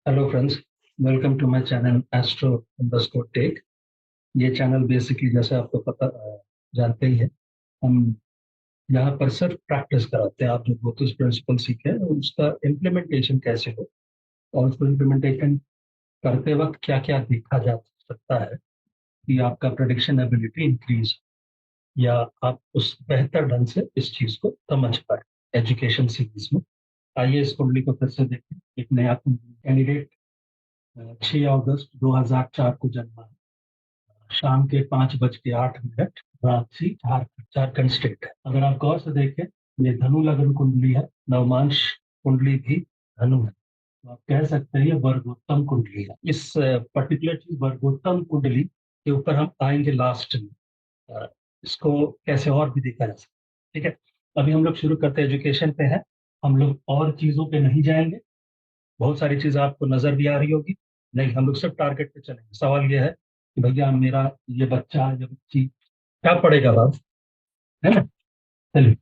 Hello friends, welcome to my channel astro underscore tech. ये channel basically जैसे आपको पता जानते ही है, हम यहाँ पर सिर्फ प्रैक्टिस कराते हैं। आप जो ज्योतिष प्रिंसिपल सीखे हैं उसका इम्प्लीमेंटेशन कैसे हो और उसको इम्प्लीमेंटेशन करते वक्त क्या क्या देखा जा सकता है कि आपका प्रेडिक्शन एबिलिटी इंक्रीज या आप उस बेहतर ढंग से इस चीज को समझ पाए एजुकेशन सीरीज में। आइए इस कुंडली को फिर से देखें। एक नया कैंडिडेट 6 अगस्त 2004 को जन्मा है। शाम के 5:08 रांची झारखंड झारखंड स्टेट है। अगर आप गौर से देखें, ये धनु लग्न कुंडली है। नवमांश कुंडली भी धनु है, तो आप कह सकते हैं ये वर्गोत्तम कुंडली है। इस पर्टिकुलर चीज वर्गोत्तम कुंडली के ऊपर हम आएंगे लास्ट में। अ, इसको कैसे और भी देखा जा सकता है। ठीक है, अभी हम लोग शुरू करते हैं, एजुकेशन पे है। हम लोग और चीजों पे नहीं जाएंगे। बहुत सारी चीजें आपको नजर भी आ रही होगी। नहीं, हम लोग सिर्फ टारगेट पे चलेंगे। सवाल यह है कि भैया मेरा ये बच्चा या बच्ची क्या पढ़ेगा बाब, है ना। चलिए,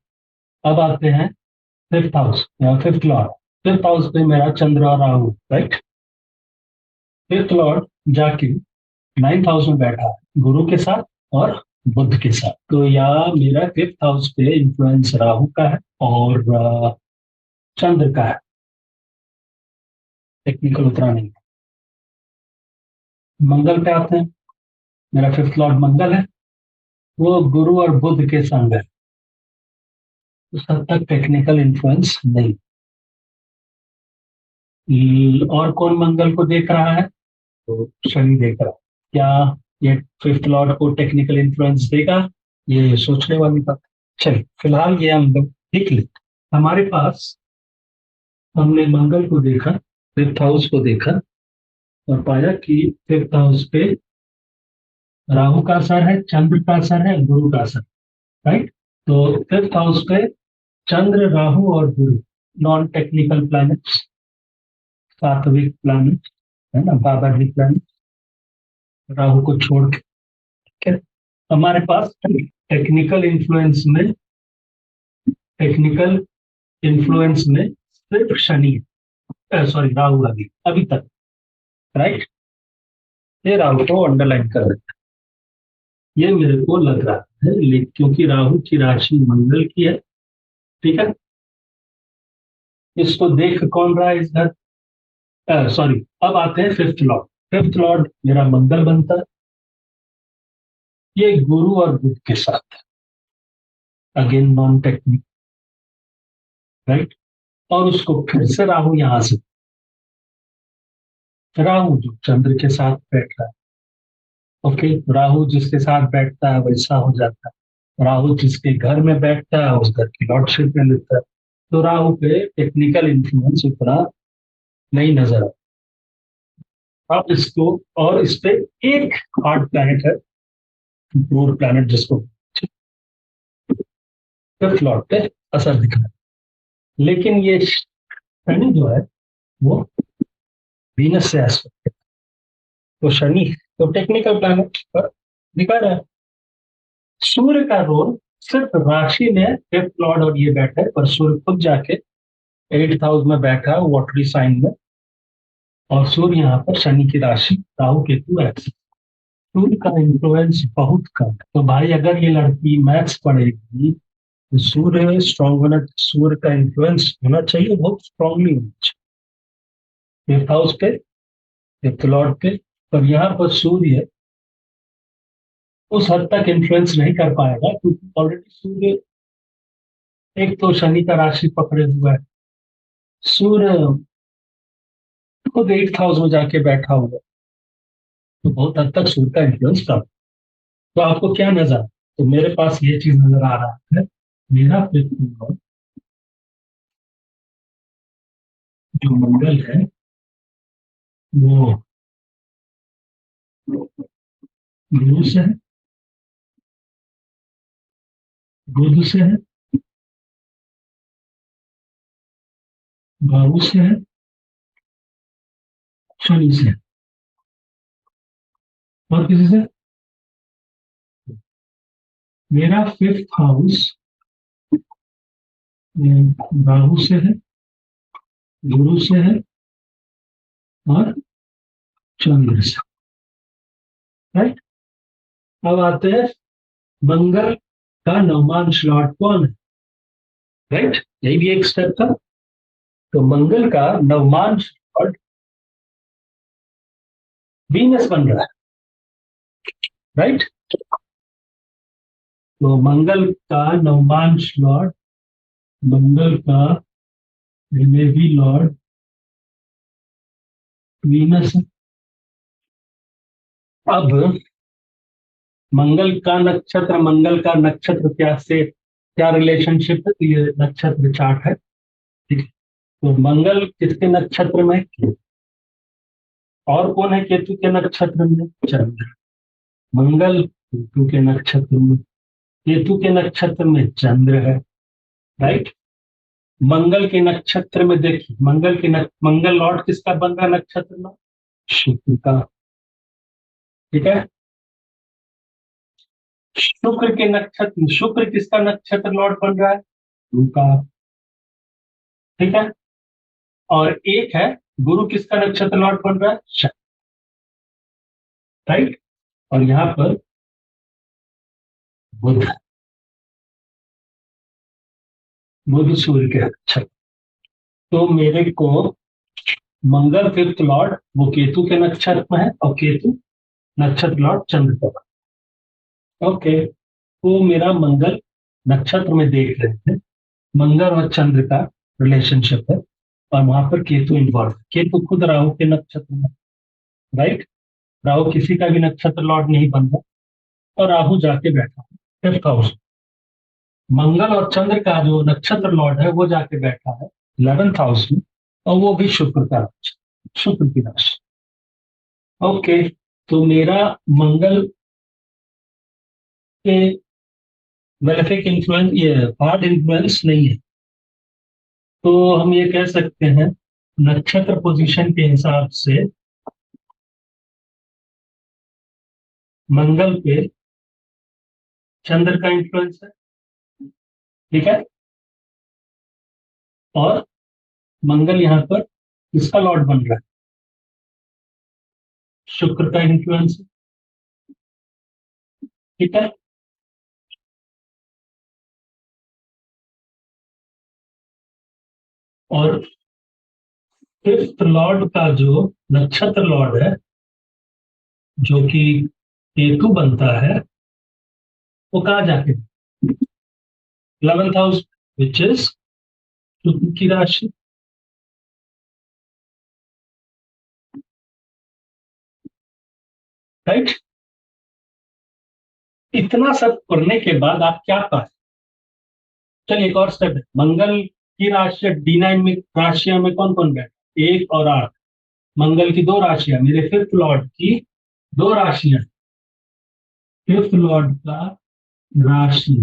अब आते हैं फिफ्थ हाउस या फिफ्थ लॉर्ड। फिफ्थ हाउस पे मेरा चंद्र और राहु, राइट। फिफ्थ लॉर्ड जाके नाइन्थ हाउस में बैठा है गुरु के साथ और बुध के साथ। तो यहाँ मेरा फिफ्थ हाउस पे इंफ्लुएंस राहु का है और चंद्र का है। टेक्निकल उतरा नहीं। मंगल पे आते हैं। मेरा फिफ्थ लॉर्ड मंगल है, वो गुरु और बुध के संग है। उस हद तक टेक्निकल इन्फ्लुएंस नहीं। और कौन मंगल को देख रहा है? तो शनि देख रहा है। क्या ये फिफ्थ लॉर्ड को टेक्निकल इन्फ्लुएंस देगा? ये सोचने वाली बात है। चलिए, फिलहाल ये हम लोग देख लेते हैं। हमारे पास हमने मंगल को देखा, फिफ्थ हाउस को देखा और पाया कि फिफ्थ हाउस पे राहु का असर है, चंद्र का असर है, गुरु का असर, राइट। तो फिफ्थ हाउस पे चंद्र, राहु और गुरु, नॉन टेक्निकल प्लैनेट्स, सात्विक प्लैनेट, है ना, बाबाजी प्लैनेट, राहु को छोड़ के। ठीक है? हमारे पास टेक्निकल इन्फ्लुएंस में सिर्फ शनि, सॉरी राहु अभी अभी तक, राइट। ये राहु को अंडरलाइन कर देता है, ये मेरे को लग रहा है, लेकिन क्योंकि राहु की राशि मंगल की है। ठीक है, इसको देख कौन रहा है इस घर, सॉरी। अब आते हैं फिफ्थ लॉर्ड। फिफ्थ लॉर्ड मेरा मंगल बनता है, ये गुरु और बुध के साथ, अगेन नॉन टेक्निक, राइट। और उसको फिर से राहु यहां से, राहु जो चंद्र के साथ बैठ रहा है। ओके, राहु जिसके साथ बैठता है वैसा हो जाता है। राहु जिसके घर में बैठता है उस घर की लॉर्डशिप में लेता है। तो राहु पे टेक्निकल इन्फ्लुएंस उतना नहीं नजर आता। अब इसको, और इस पे एक हार्ड प्लैनेट है, डोर प्लैनेट, जिसको फिफ्थ लॉर्ड पे असर दिख रहा है। लेकिन ये शनि जो है वो वीनस से एस्पेक्ट है। तो शनि तो टेक्निकल प्लैनेट पर दिखा रहा है। सूर्य का रोल सिर्फ राशि में फिफ्थ लॉर्ड और ये बैठा है, पर सूर्य खुद जाके एट्थ हाउस में बैठा है वाटरी साइन में। और सूर्य यहाँ पर शनि की राशि राहु केतु एक्सिस। सूर्य का इन्फ्लुएंस बहुत कम है। तो भाई अगर ये लड़की मैथ्स पढ़ेगी तो सूर्य स्ट्रांग होना, सूर्य का इन्फ्लुएंस होना चाहिए, बहुत स्ट्रांगली होना चाहिए फिफ्थ हाउस पे, फिफ्थ लॉर्ड पे। पर यहाँ पर सूर्य उस हद तक इन्फ्लुएंस नहीं कर पाएगा, क्योंकि ऑलरेडी सूर्य एक तो शनि का राशि पकड़े हुआ है। सूर्य खुद एट्थ हाउस में जाके बैठा हुआ है, तो बहुत हद तक सूर्य का इन्फ्लुएंस कम। तो आपको क्या नजर, तो मेरे पास ये चीज नजर आ रहा है। मेरा फिफ्थ जो मंगल है वो गुरु से है, बुध से है, राहु से है, शनि से है। और किसी से? मेरा फिफ्थ हाउस राहु से है, गुरु से है, और चंद्र से। राइट। अब आते हैं मंगल का नवमांश लॉर्ड कौन है। राइट, यही भी एक स्टेप था। तो मंगल का नवमांश लॉर्ड वीनस बन रहा है। राइट। तो मंगल का नवमांश लॉर्ड, मंगल का रिलेवी लॉर्ड वीनस। अब मंगल का नक्षत्र क्या से क्या रिलेशनशिप है, तो ये नक्षत्र चार्ट है। ठीक है। तो मंगल किसके नक्षत्र में, केतु। और कौन है केतु के नक्षत्र में, चंद्र। मंगल केतु के नक्षत्र में, केतु के नक्षत्र में चंद्र है। राइट। मंगल के नक्षत्र में देखिए, मंगल लॉर्ड किसका बन रहा है नक्षत्र में, शुक्र का। ठीक है। शुक्र किसका नक्षत्र लॉर्ड बन रहा है, गुरु का। ठीक है। और एक है गुरु किसका नक्षत्र लॉर्ड बन रहा है, शनि। राइट। और यहाँ पर बुध, बुध सूर्य के नक्षत्र। तो मेरे को मंगल फिफ्थ लॉर्ड वो केतु के नक्षत्र में है, और केतु नक्षत्र लॉर्ड चंद्र का। ओके। तो मेरा मंगल नक्षत्र में देख रहे थे, मंगल और चंद्र का रिलेशनशिप है, और वहां पर केतु इन्वॉल्व है। केतु खुद राहु के नक्षत्र में। राइट। राहु किसी का भी नक्षत्र लॉर्ड नहीं बन रहा, और राहु जाके बैठा फिफ्थ हाउस। मंगल और चंद्र का जो नक्षत्र लॉर्ड है वो जाके बैठा है 11th हाउस में, और वो भी शुक्र का नक्षत्र, शुक्र की राशि। ओके। तो मेरा मंगल के वेलिफिक इन्फ्लुएंस, ये हार्ड इन्फ्लुएंस नहीं है। तो हम ये कह सकते हैं नक्षत्र पोजीशन के हिसाब से मंगल पे चंद्र का इन्फ्लुएंस है। ठीक है। और मंगल यहाँ पर किसका लॉर्ड बन रहा है, शुक्र का इन्फ्लुएंस है। ठीक है। और फिफ्थ लॉर्ड का जो नक्षत्र लॉर्ड है, जो कि केतु बनता है, वो कहाँ जाके 11th हाउस, विच इज शुक्र की राशि। राइट। इतना सब करने के बाद आप क्या पाए। चलिए एक और स्टेप है, मंगल की राशि D9 में राशियां में कौन कौन बैठा, 1 और 8। मंगल की दो राशियां, मेरे फिफ्थ लॉर्ड की दो राशियां, फिफ्थ लॉर्ड का राशि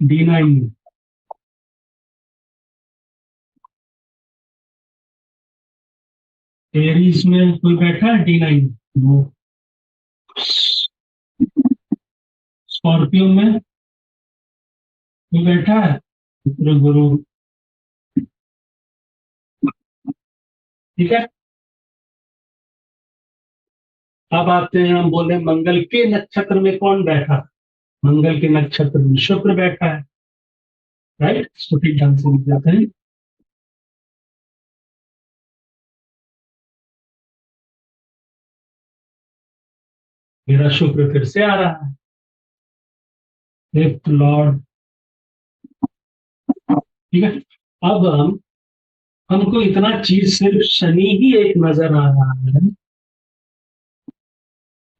D9 में। एरीज में कोई बैठा है D9 में, वो स्कॉर्पियो में कोई बैठा है, शुक्र गुरु। ठीक है। अब आते हैं, हम बोले मंगल के नक्षत्र में कौन बैठा, मंगल के नक्षत्र में शुक्र बैठा है। राइट। इसको ठीक ढंग से लिख जाते हैं। मेरा शुक्र फिर से आ रहा है, फिफ्थ लॉर्ड। ठीक है। अब हमको इतना चीज सिर्फ शनि ही एक नजर आ रहा है,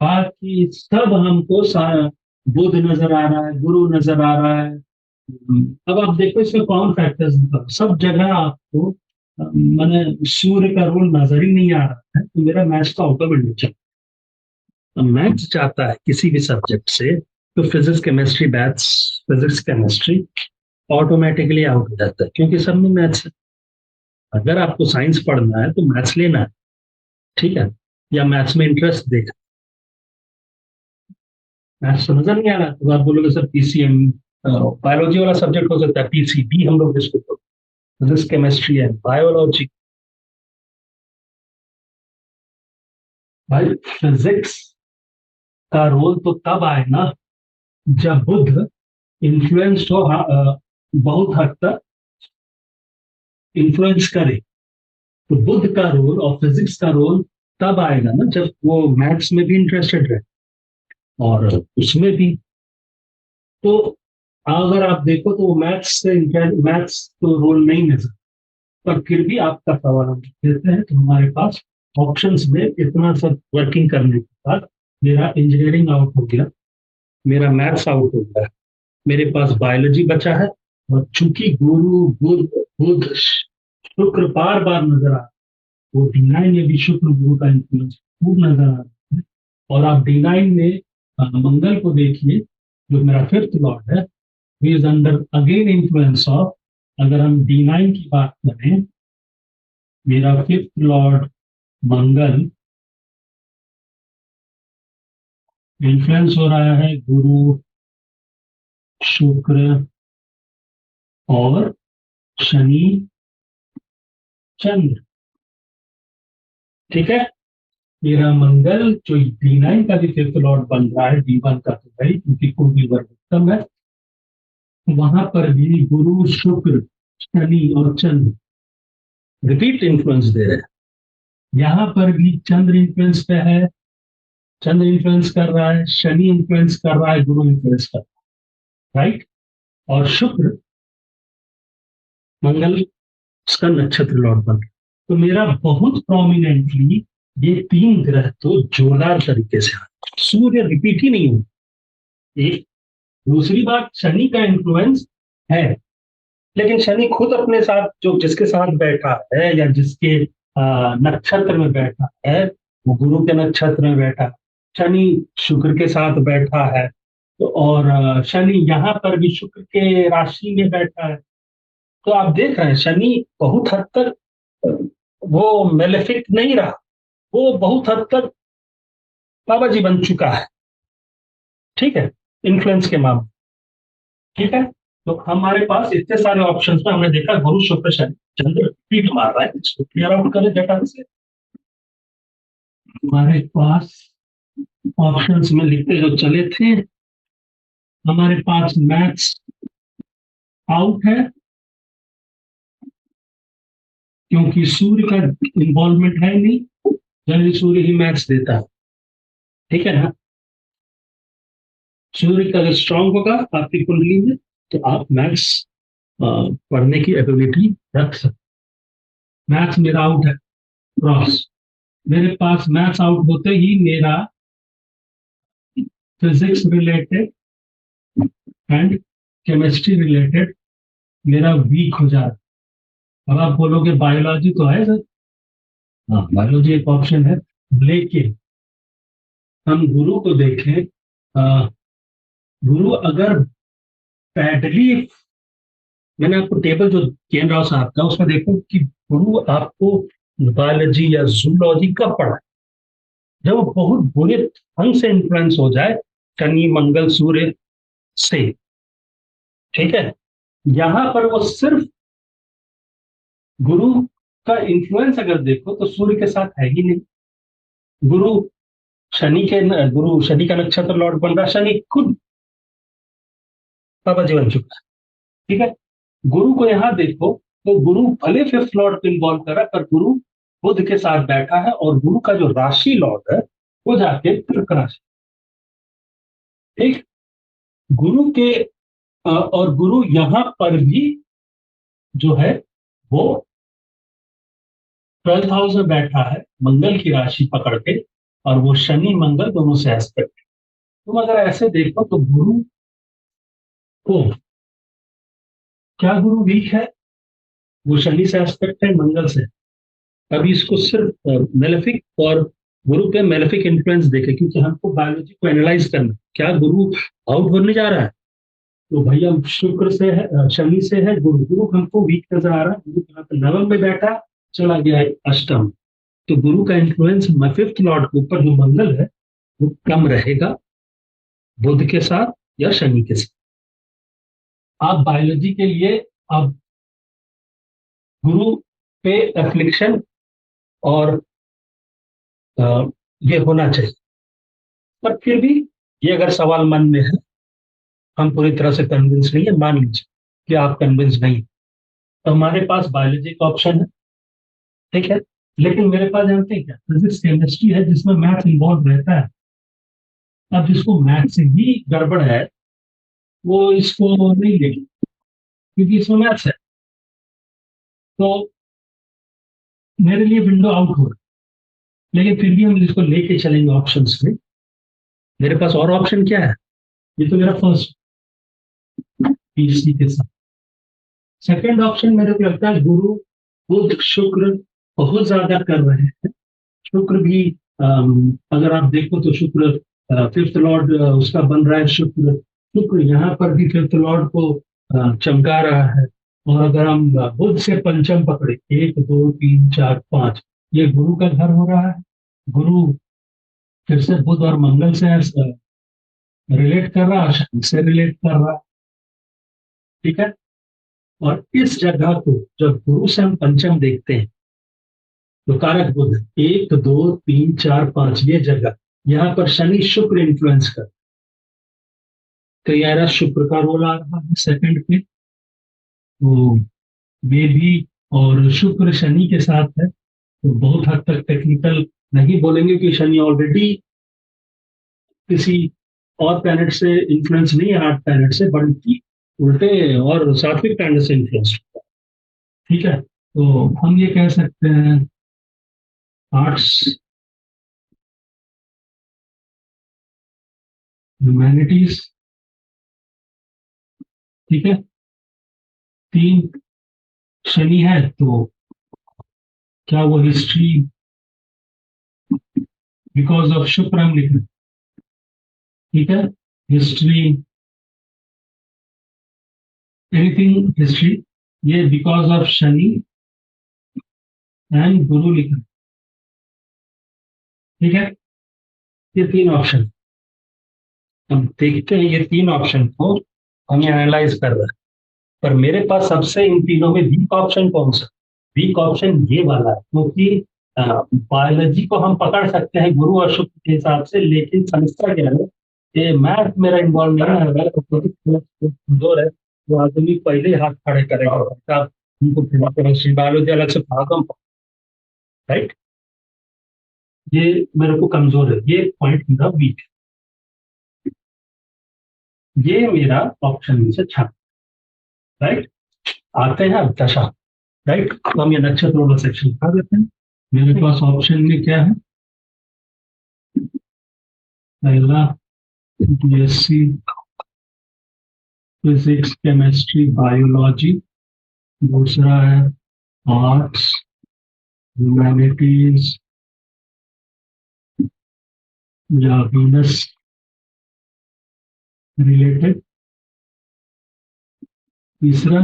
बाकी सब हमको सारा बुध नजर आ रहा है, गुरु नजर आ रहा है। अब आप देखो इसमें कौन फैक्टर्स, सब जगह आपको मैंने सूर्य का रोल नजर ही नहीं आ रहा है, तो मेरा मैथ्स तो आउट ऑफ इंडिया। मैथ्स चाहता है किसी भी सब्जेक्ट से, तो physics chemistry maths, physics chemistry automatically out हो जाता है, क्योंकि सब में मैथ्स है। अगर आपको साइंस पढ़ना है तो मैथ्स लेना है। ठीक है। या मैथ्स में इंटरेस्ट देखा, मैथ्स समझ नहीं आ रहा तो आप बोलोगे सर पीसीएम, बायोलॉजी वाला सब्जेक्ट हो सकता है, पीसीबी हम लोग जिसको फिजिक्स केमिस्ट्री है, बायोलॉजी। भाई फिजिक्स का रोल तो तब आए ना जब बुद्ध इन्फ्लुएंस हो, बहुत हद तक इन्फ्लुएंस करे। तो बुद्ध का रोल और फिजिक्स का रोल तब आएगा ना जब वो मैथ्स में भी इंटरेस्टेड रहे और उसमें भी। तो अगर आप देखो तो वो मैथ्स तो रोल नहीं है, पर फिर भी आपका सवाल हम देते हैं तो हमारे पास ऑप्शंस में इतना सब वर्किंग करने के बाद मेरा इंजीनियरिंग आउट हो गया, मेरा मैथ्स आउट हो गया, मेरे पास बायोलॉजी बचा है। और चूंकि गुरु बुध बुध शुक्र बार बार नजर आ रहा है, वो D9 में भी शुक्र गुरु का इन्फ्लुएंस खूब नजर आ रहा है। और आप D9 में मंगल को देखिए, जो मेरा फिफ्थ लॉर्ड है, is under again influence of, अगर हम D9 की बात करें, मेरा फिफ्थ लॉर्ड मंगल इन्फ्लुएंस हो रहा है गुरु, शुक्र और शनि, चंद्र। ठीक है, मेरा मंगल जो D9 का भी फिफ्थ लॉर्ड बन रहा है, D1 का तो भाई क्योंकि कुंडली वर्गोत्तम है, वहां पर भी गुरु, शुक्र, शनि और चंद्र रिपीट इन्फ्लुएंस दे रहे हैं। यहाँ पर भी चंद्र इन्फ्लुएंस पे है, चंद्र इन्फ्लुएंस कर रहा है, शनि इन्फ्लुएंस कर रहा है, गुरु इन्फ्लुएंस कर रहा है, राइट। और शुक्र, मंगल उसका नक्षत्र लॉर्ड बन रहा है। तो मेरा बहुत प्रोमिनेंटली ये तीन ग्रह तो जोरदार तरीके से आ, सूर्य रिपीट ही नहीं हुआ। एक दूसरी बात, शनि का इन्फ्लुएंस है, लेकिन शनि खुद अपने साथ जो जिसके साथ बैठा है या जिसके नक्षत्र में बैठा है, वो गुरु के नक्षत्र में बैठा है। शनि शुक्र के साथ बैठा है, तो और शनि यहाँ पर भी शुक्र के राशि में बैठा है। तो आप देख रहे हैं शनि बहुत हद तक अ, वो मेलेफिक नहीं रहा, वो बहुत हद तक बाबा जी बन चुका है। ठीक है, इन्फ्लुएंस के मामले। ठीक है, तो हमारे पास इतने सारे ऑप्शंस में हमने देखा गुरु, शुक्र, शनि, चंद्र पीठ मार रहा है, इसको क्लियर आउट करें डेटा से। हमारे पास ऑप्शंस में लिखते जो चले थे, हमारे पास मैथ्स आउट है क्योंकि सूर्य का इन्वॉल्वमेंट है नहीं, जनरली सूर्य ही मैथ्स देता है। ठीक है ना, सूर्य का अगर स्ट्रांग होगा आपकी कुंडली में तो आप मैथ्स पढ़ने की एबिलिटी रख सकते। मैथ्स मेरा आउट है, क्रॉस। मेरे पास मैथ्स आउट होते ही मेरा physics related and chemistry related मेरा वीक हो जा रहा है। अब आप बोलोगे बायोलॉजी तो है सर, हाँ बायोलॉजी एक ऑप्शन है, लेकिन हम गुरु को देखें, अ, गुरु अगर बैडली, मैंने आपको टेबल जो केन राव साहब का उसमें देखो कि गुरु आपको बायोलॉजी या जूलॉजी कब पढ़ा, जब वो बहुत बुरे ढंग से इन्फ्लुएंस हो जाए शनि, मंगल, सूर्य से। ठीक है, यहां पर वो सिर्फ गुरु का इन्फ्लुएंस अगर देखो तो सूर्य के साथ है ही नहीं। गुरु गुरु शनि का नक्षत्र लॉर्ड बन रहा, शनि खुद बाबा जी बन चुका है। ठीक है, गुरु को यहां देखो तो गुरु भले फिफ्थ लॉर्ड को इन्वॉल्व कर रहा है, पर गुरु बुध के साथ बैठा है और गुरु का जो राशि लॉर्ड है वो जाके कर्क राशि। ठीक, गुरु के और गुरु यहां पर भी जो है वो 12th हाउस में बैठा है, मंगल की राशि पकड़ के, और वो शनि मंगल दोनों से एस्पेक्ट। तुम अगर ऐसे देखो तो गुरु को, क्या गुरु वीक है, वो शनि से एस्पेक्ट है, मंगल से। अभी इसको सिर्फ मेलेफिक और गुरु पे मेलेफिक इन्फ्लुएंस देखे, क्योंकि हमको बायोलॉजी को एनालाइज करना है। क्या गुरु आउट होने जा रहा है, तो भैया शुक्र से है, शनि से है, गुरु गुरु हमको वीक नजर आ रहा है। गुरु यहाँ पे नवम में बैठा, चला गया है अष्टम। तो गुरु का इन्फ्लुएंस फिफ्थ लॉर्ड के ऊपर जो मंगल है वो कम रहेगा बुध के साथ या शनि के साथ। आप बायोलॉजी के लिए आप गुरु पे एफ्लिक्शन और ये होना चाहिए। पर फिर भी ये अगर सवाल मन में है, हम पूरी तरह से कन्विंस नहीं है, मान लीजिए कि आप कन्विंस नहीं, तो हमारे पास बायोलॉजी का ऑप्शन है, ठीक है। लेकिन मेरे पास जानते हैं क्या, फिजिक्स केमिस्ट्री है जिसमें मैथ्स इन्वॉल्व रहता है। अब जिसको मैथ्स से ही गड़बड़ है, वो इसको नहीं लेगी, क्योंकि इसमें मैथ्स है। तो मेरे लिए विंडो आउट हो रहा है, लेकिन फिर भी हम इसको लेके चलेंगे ऑप्शंस में। मेरे पास और ऑप्शन क्या है? ये तो मेरा फर्स्ट पीसी के साथ। सेकंड ऑप्शन मेरे को लगता है गुरु बुध शुक्र बहुत ज्यादा कर रहे हैं। शुक्र भी, अगर आप देखो तो शुक्र फिफ्थ लॉर्ड उसका बन रहा है। शुक्र शुक्र यहाँ पर भी फिफ्थ लॉर्ड को चमका रहा है। और अगर हम बुध से पंचम पकड़े, एक दो तीन चार पांच, ये गुरु का घर हो रहा है। गुरु फिर से बुध और मंगल से रिलेट कर रहा है, शनि से रिलेट कर रहा है, ठीक है। और इस जगह को जब गुरु से हम पंचम देखते हैं, तो कारक बुध एक दो तीन चार पांच, ये जगह, यहाँ पर शनि शुक्र इन्फ्लुएंस कर, तो यार शुक्र का रोल आ रहा है सेकंड पे। तो ये भी, और शुक्र शनि के साथ है, तो बहुत हद तक टेक्निकल नहीं बोलेंगे कि शनि ऑलरेडी किसी और प्लैनेट से इन्फ्लुएंस नहीं है, आठ प्लैनेट से, बल्कि उल्टे और सात्विक प्लैनेट से इन्फ्लुएंस, ठीक है। तो हम ये कह सकते हैं आर्ट्स, ह्यूमैनिटीज, ठीक है। तीन शनि है, तो क्या वो हिस्ट्री, बिकॉज ऑफ शुक्र हम लिख रहे हैं, ठीक है। हिस्ट्री, एनीथिंग हिस्ट्री, ये बिकॉज ऑफ शनि एंड गुरु लिख रहे हैं, ठीक है। ये तीन ऑप्शन, हम देखते हैं ये तीन ऑप्शन को हम एनालाइज कर रहे हैं। पर मेरे पास सबसे इन तीनों में वीक ऑप्शन कौन सा? वीक ऑप्शन ये वाला है, क्योंकि बायोलॉजी को हम पकड़ सकते हैं गुरु और शुक्र के हिसाब से, लेकिन समस्या क्या है, ये मैथ मेरा इन्वॉल्व नहीं है, मेरा कमजोर है। वो आदमी पहले ही हाथ खड़े करेगा, बेटा उनको केमिस्ट्री बायोलॉजी अलग से पढ़ा दो, राइट। ये मेरे को कमजोर है, ये पॉइंट मेरा वीक है, ये मेरा ऑप्शन में से छा, राइट। आते हैं अब दशा, राइट। तो हम ये नक्षत्र वाला सेक्शन उठा देते हैं। मेरे पास ऑप्शन में क्या है? पहला बीएससी फिजिक्स केमिस्ट्री बायोलॉजी, दूसरा है आर्ट्स ह्यूमैनिटीज या वीनस रिलेटेड, तीसरा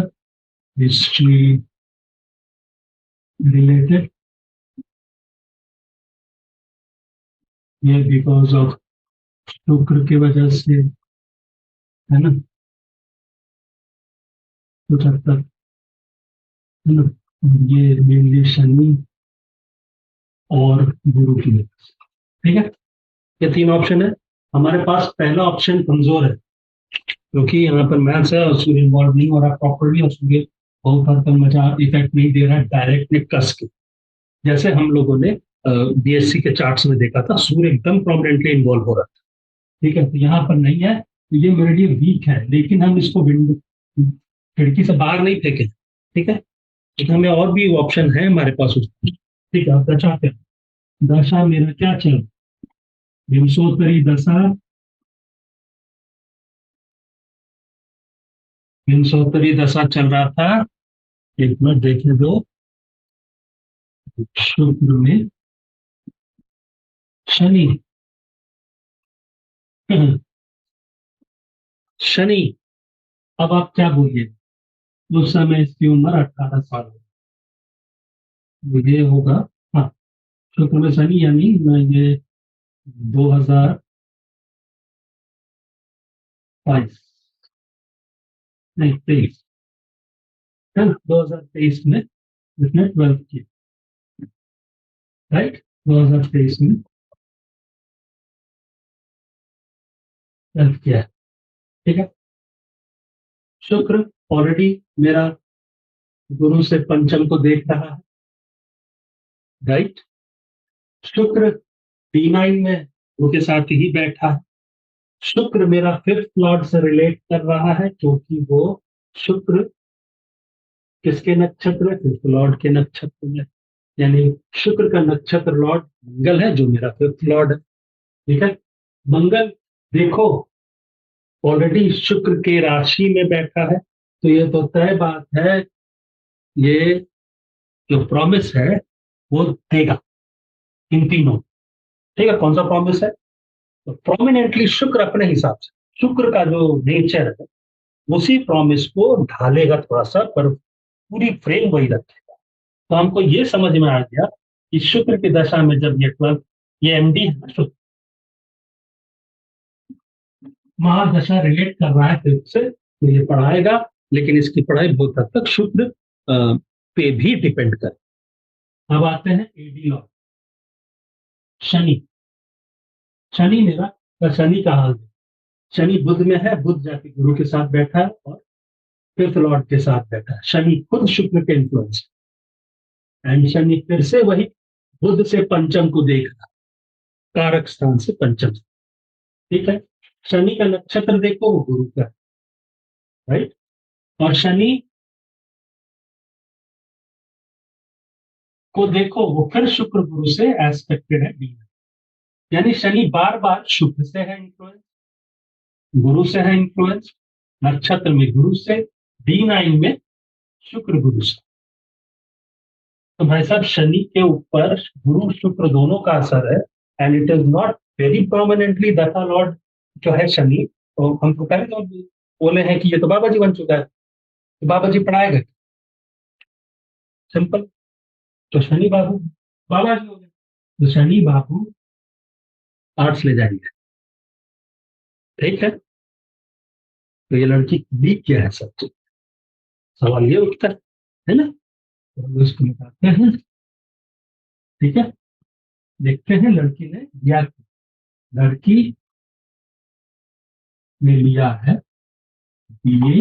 हिस्ट्री रिलेटेड, ये बिकॉज ऑफ शुक्र की वजह से, है ना, कुछ हद तक, है ना। ये मेनली शनि और गुरु की वजह से, ठीक है। ये तीन ऑप्शन है। हमारे पास पहला ऑप्शन कमजोर है, क्योंकि यहाँ पर मैथ्स है और सूर्य इन्वॉल्व नहीं हो रहा प्रॉपरली, और सूर्य बहुत हद तक मजा इफेक्ट नहीं दे रहा है डायरेक्ट में कस के, जैसे हम लोगों ने बीएससी के चार्ट्स में देखा था, सूर्य एकदम प्रोमिनेंटली इन्वॉल्व हो रहा था, ठीक है। तो यहाँ पर नहीं है, तो ये मेरे लिए वीक है, लेकिन हम इसको विंडो खिड़की से बाहर नहीं फेंके, ठीक है। तो हमें और भी ऑप्शन है हमारे पास उसकी, ठीक है। आप दशा क्या, दशा मेरा क्या चल, विंशोत्तरी दशा, विंशोत्तरी दशा चल रहा था, एक मिनट देखने दो, शुक्र में शनि, शनि, अब आप क्या बोलिए, उस समय इसकी उम्र 18 साल है, तो ये होगा, हाँ, शुक्र में शनि, यानी मैं ये 2022, नहीं 23, है ना, 2023 में इसने 12th किया, राइट, 2023 में 12th किया है, ठीक है। शुक्र ऑलरेडी मेरा गुरु से पंचम को देख रहा है, राइट। शुक्र D9 में गुरु के साथ ही बैठा है। शुक्र मेरा 5th लॉर्ड से रिलेट कर रहा है, क्योंकि वो शुक्र किसके नक्षत्र है, 5th लॉर्ड के नक्षत्र में, यानी शुक्र का नक्षत्र लॉर्ड मंगल है, जो मेरा 5th लॉर्ड है, ठीक है। मंगल देखो ऑलरेडी शुक्र के राशि में बैठा है, तो ये तो तय बात है, ये जो प्रॉमिस है वो देगा इन तीनों, ठीक है। कौन सा प्रॉमिस है? तो प्रोमिनेंटली शुक्र अपने हिसाब से, शुक्र का जो नेचर है उसी प्रॉमिस को ढालेगा थोड़ा सा, पर पूरी फ्रेम वही रखेगा। तो हमको ये समझ में आ गया कि शुक्र की दशा में जब ये 12 ये MD है ना, शुक्र महादशा रिलेट कर रहा है फिर से, तो ये पढ़ाएगा, लेकिन इसकी पढ़ाई बहुत हद तक शुक्र पे भी डिपेंड कर। अब आते हैं AD लॉर्ड शनि। शनि मेरा शनि का हाल है, शनि बुध में है, बुध जाके गुरु के साथ बैठा है और 5th लॉर्ड के साथ बैठा है। शनि खुद शुक्र के इन्फ्लुएंस, एंड शनि फिर से वही बुध से पंचम को देख रहा, कारक स्थान से पंचम, ठीक है। शनि का नक्षत्र देखो वो गुरु का, राइट। और शनि को देखो वो फिर शुक्र गुरु से एस्पेक्टेड है D, यानी शनि बार बार शुक्र से है इन्फ्लुएंस, गुरु से है इन्फ्लुएंस, नक्षत्र में गुरु से, D9 में शुक्र गुरु से। तो भाई साहब शनि के ऊपर गुरु शुक्र दोनों का असर है, and it is not very prominently दशा लॉर्ड जो है शनि। तो हमको पहले तो बोले हैं कि ये तो बाबा जी बन चुका है, तो बाबा जी पढ़ाएगा, सिंपल। तो शनि बाबू बाबा जी हो गए, तो शनि बाबू आर्ट्स ले जाएंगे, ठीक है। तो ये लड़की वीक क्या है, सब सवाल ये उठता है ना। तो इसको निकालते हैं, ठीक है। देखते हैं लड़की ने लिया, लड़की ने लिया है BA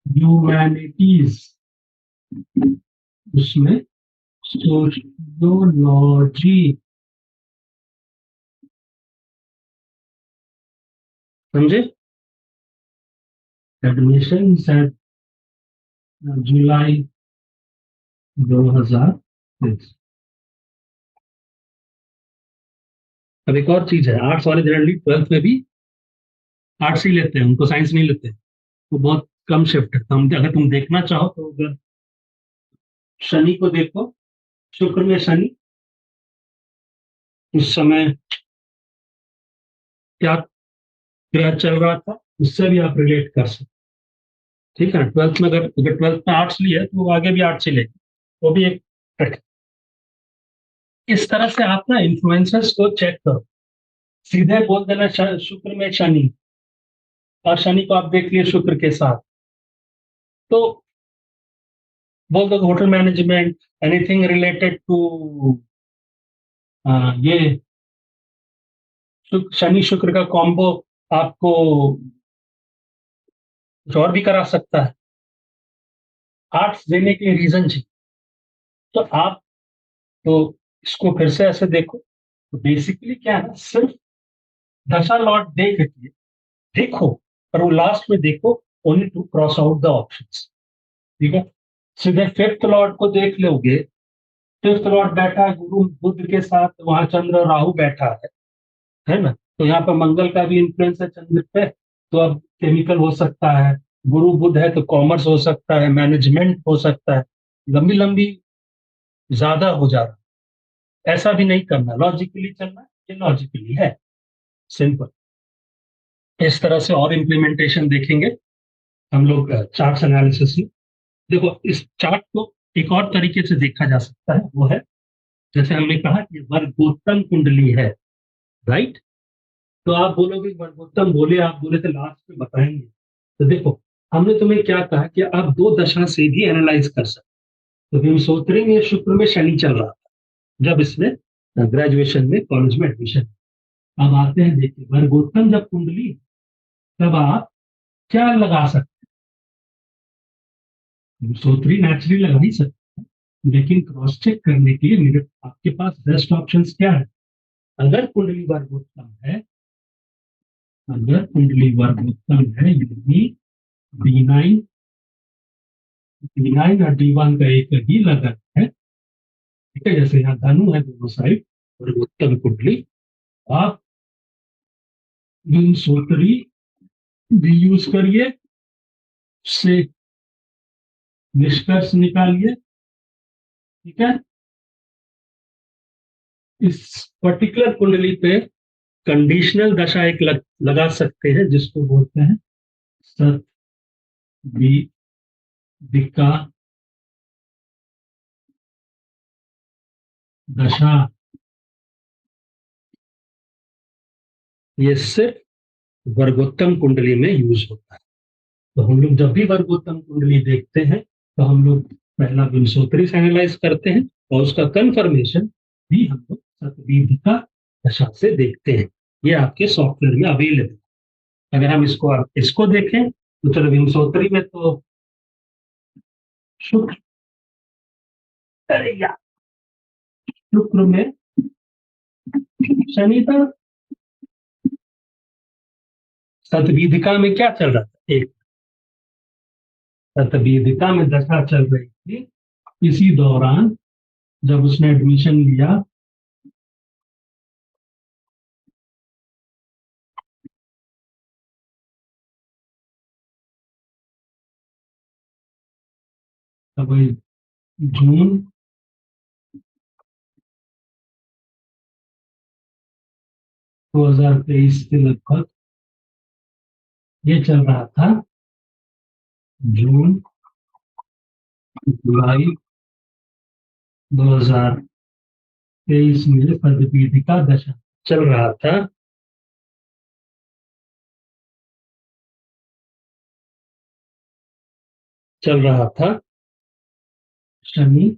ह्यूमैनिटीज, उसमें सोशियोलॉजी, समझे। एडमिशन जुलाई 2023। अब एक और चीज है, आर्ट्स वाले जनरली 12th में भी आर्ट्स ही लेते हैं, उनको साइंस नहीं लेते, वो बहुत कम शिफ्ट है। तो अगर तुम देखना चाहो तो अगर शनि को देखो, शुक्र में शनि उस समय क्या क्या चल रहा था, उससे भी आप रिलेट कर सकते, ठीक है। 12th में अगर 12th में आर्ट्स लिया है तो वो आगे भी आर्ट्स ही लेगी, वो भी एक ट्रिक है। इस तरह से आप ना इन्फ्लुएंसर्स को चेक करो, सीधे बोल देना शुक्र में शनि, और शनि को आप देख लिए शुक्र के साथ, तो बोल दो hotel management, anything related to ये शनि शुक्र का कॉम्बो आपको कुछ और भी करा सकता है। आर्ट्स देने के लिए रीजन चाहिए, तो आप तो इसको फिर से ऐसे देखो, तो बेसिकली क्या है, सिर्फ दशा लॉट देख के देखो, पर वो लास्ट में देखो only to cross out the options, ठीक है। सीधे 5th लॉर्ड को देख लोगे, 5th लॉर्ड बैठा है गुरु बुध के साथ, वहां चंद्र और राहु बैठा है ना। तो यहाँ पर मंगल का भी इन्फ्लुएंस है चंद्र पे, तो अब केमिकल हो सकता है, गुरु बुध है तो कॉमर्स हो सकता है, मैनेजमेंट हो सकता है, लंबी लंबी ज्यादा हो जा रहा है। ऐसा भी नहीं करना, लॉजिकली चलना, ये लॉजिकली है, सिंपल। इस तरह से और इम्प्लीमेंटेशन देखेंगे हम लोग चार्ट एनालिसिस में। देखो इस चार्ट को एक और तरीके से देखा जा सकता है, वो है जैसे हमने कहा कि वर्गोत्तम कुंडली है, राइट। तो आप बोलोगे वर्गोत्तम बोले, आप बोले तो लास्ट में बताएंगे। तो देखो हमने तुम्हें क्या कहा कि आप दो दशा से भी एनालाइज कर सकते। तो विमसोत्री में शुक्र में शनि चल रहा था जब इसमें ग्रेजुएशन में कॉलेज में एडमिशन, अब आते हैं, देखिए वर्गोत्तम जब कुंडली, तब आप क्या लगा सकते हैं, सोत्री नेचुरली लगा ही सकते हैं, लेकिन क्रॉस चेक करने के लिए मेरे आपके पास बेस्ट ऑप्शंस क्या है? अगर कुंडली वर्गोत्तम है, अगर कुंडली वर्गोत्तम है, यानी D9, D9 और D1 का एक ही लगन है, ठीक है, जैसे यहाँ धनु है दोनों साइड, वर्गोत्तम कुंडली, आप विंशोत्तरी भी यूज करिए, से निष्कर्ष निकालिए, ठीक है। इस पर्टिकुलर कुंडली पे कंडीशनल दशा एक लगा सकते हैं, जिसको बोलते हैं सतविदिका दशा। ये सिर्फ वर्गोत्तम कुंडली में यूज होता है। तो हम लोग जब भी वर्गोत्तम कुंडली देखते हैं, तो हम लोग पहला विंशोत्तरी से एनालाइज करते हैं, और उसका कंफर्मेशन भी हम लोग सतविदिका दशा से देखते हैं। ये आपके सॉफ्टवेयर में अवेलेबल है। अगर हम इसको देखें, तो चलो विंशोत्तरी में तो शुक्र, अरे यार, शुक्र में शनि था। सतविदिका में क्या चल रहा था? एक सतविदिका में दशा चल रही थी, इसी दौरान जब उसने एडमिशन लिया, तब जून 2023 के लगभग ये चल रहा था, जून जुलाई 2023 में सतविदिका दशा चल रहा था। चल रहा था शनि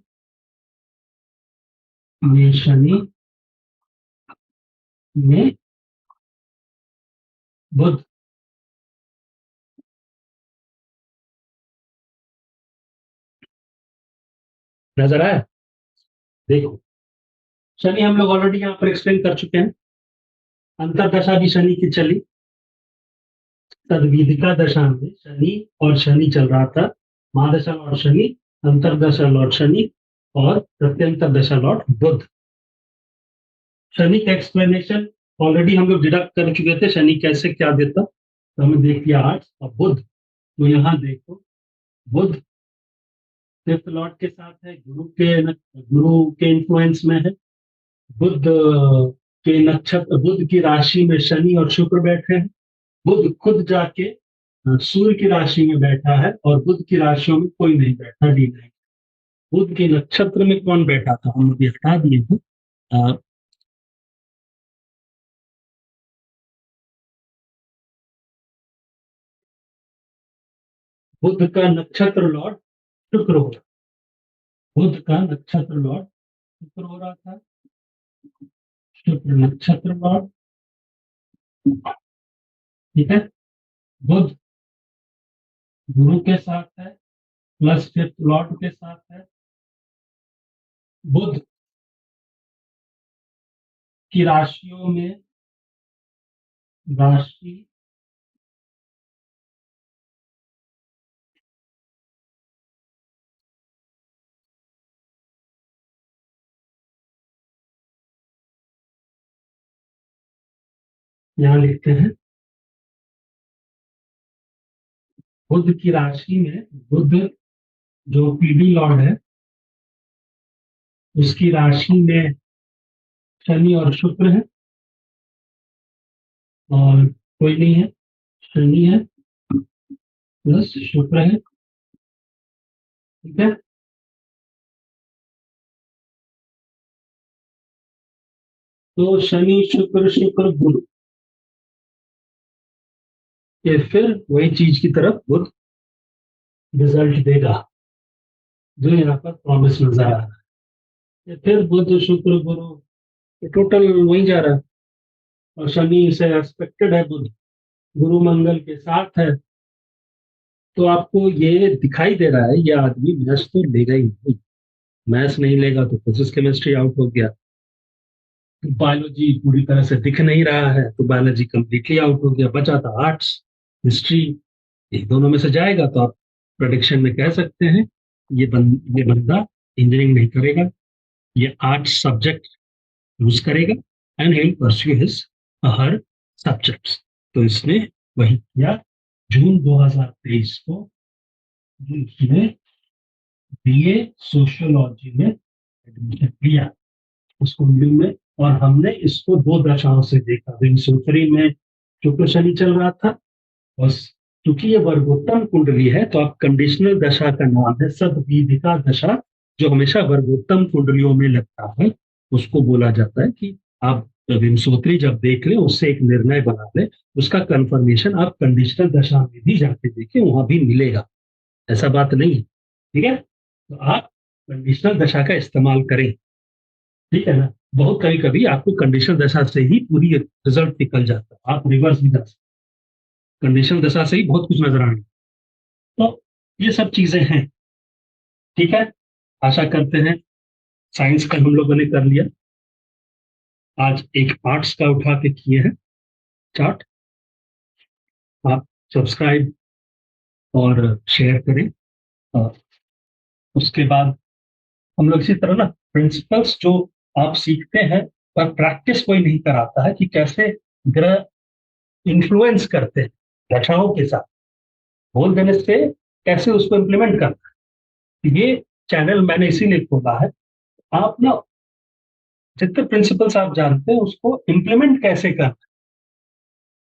में, शनि में बुध, नजर आया? देखो, शनि हम लोग ऑलरेडी यहाँ पर एक्सप्लेन कर चुके हैं। अंतरदशा भी शनि की चली, तद्विदिका दशा में शनि और शनि चल रहा था, महादशा लॉर्ड शनि, अंतरदशा लॉर्ड शनि, और प्रत्यंतर दशा लॉर्ड बुध। शनि का एक्सप्लेनेशन ऑलरेडी हम लोग डिडक्ट कर चुके थे, शनि कैसे क्या देता, तो हमने देख लिया आज। और बुध, तो यहाँ देखो, बुध फिफ्थ लॉर्ड के साथ है, गुरु के इन्फ्लुएंस में है। बुध के नक्षत्र, बुध की राशि में शनि और शुक्र बैठे हैं। बुध खुद जाके सूर्य की राशि में बैठा है, और बुध की राशियों में कोई नहीं बैठा, D9। बुध के नक्षत्र में कौन बैठा था, हम अभी हटा दिए हैं। बुध का नक्षत्र लॉर्ड शुक्र हो रहा, बुध का नक्षत्र लॉर्ड शुक्र हो रहा था, शुक्र नक्षत्र लॉर्ड, ठीक है। बुध गुरु के साथ है, प्लस फिफ्थ लॉर्ड के साथ है। बुध की राशियों में, राशि यहाँ लिखते हैं, बुध की राशि में, बुध जो पीडी लॉर्ड है, उसकी राशि में शनि और शुक्र है, और कोई नहीं है, शनि है प्लस शुक्र है, ठीक है। तो शनि शुक्र शुक्र गुरु, ये फिर वही चीज की तरफ बुध रिजल्ट देगा, जो यहाँ पर प्रॉमिस नजर आ रहा है। ये फिर बुध शुक्र गुरु, ये टोटल वही जा रहा है, और शनि से एस्पेक्टेड है, बुध गुरु मंगल के साथ है, तो आपको ये दिखाई दे रहा है ये आदमी मैथ्स तो लेगा ही नहीं। मैथ्स नहीं लेगा तो फिजिक्स केमिस्ट्री आउट हो गया, बायोलॉजी पूरी तरह से दिख नहीं रहा है तो बायोलॉजी कंप्लीटली आउट हो गया, बचा था आर्ट्स हिस्ट्री, एक दोनों में से जाएगा। तो आप प्रोडिक्शन में कह सकते हैं ये बंदा इंजीनियरिंग नहीं करेगा, ये आर्ट्स सब्जेक्ट यूज करेगा and he pursue his her subjects. तो इसने वही किया। जून 2023 को इसने बीए सोशियोलॉजी में एडमिशन लिया उस कुंडली में, और हमने इसको दो दशाओं से देखा। विंशोत्तरी में शुक्र शनि चल रहा था, और क्योंकि ये वर्गोत्तम कुंडली है तो आप कंडीशनल दशा का नाम है सद्वीधिका दशा, जो हमेशा वर्गोत्तम कुंडलियों में लगता है। उसको बोला जाता है कि आप विंशोत्तरी जब देख लें उससे एक निर्णय बना लें, उसका कंफर्मेशन आप कंडीशनल दशा में भी जाके देखें, वहां भी मिलेगा, ऐसा बात नहीं है। ठीक है, तो आप कंडीशनल दशा का इस्तेमाल करें। ठीक है ना, बहुत कभी कभी आपको कंडीशनल दशा से ही पूरी रिजल्ट निकल जाता है, आप रिवर्स भी जा सकते, कंडीशनल दशा से ही बहुत कुछ नजर आने। तो ये सब चीजें हैं। ठीक है, आशा करते हैं साइंस का हम लोगों ने कर लिया, आज एक आर्ट्स का उठा के किए हैं चार्ट। आप सब्सक्राइब और शेयर करें, और उसके बाद हम लोग इसी तरह ना प्रिंसिपल्स जो आप सीखते हैं, पर प्रैक्टिस कोई नहीं कराता है कि कैसे ग्रह इन्फ्लुएंस करते हैं दशाओं के साथ, बोल देने से कैसे उसको इम्प्लीमेंट करना है। ये चैनल मैंने इसीलिए खोला है, आप ना जितने प्रिंसिपल्स आप जानते हैं उसको इम्प्लीमेंट कैसे करना है,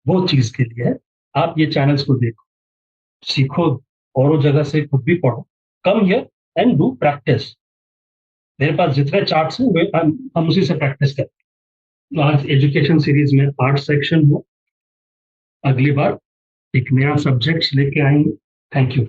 वो चीज के लिए है। आप ये चैनल्स को देखो, सीखो, औरों जगह से खुद भी पढ़ो, come here and do practice. मेरे पास जितने चार्ट्स हैं वे हम उसी से प्रैक्टिस करते हैं। तो आज एजुकेशन सीरीज में आर्ट सेक्शन हो, अगली बार एक नया सब्जेक्ट लेके आएंगे। Thank you.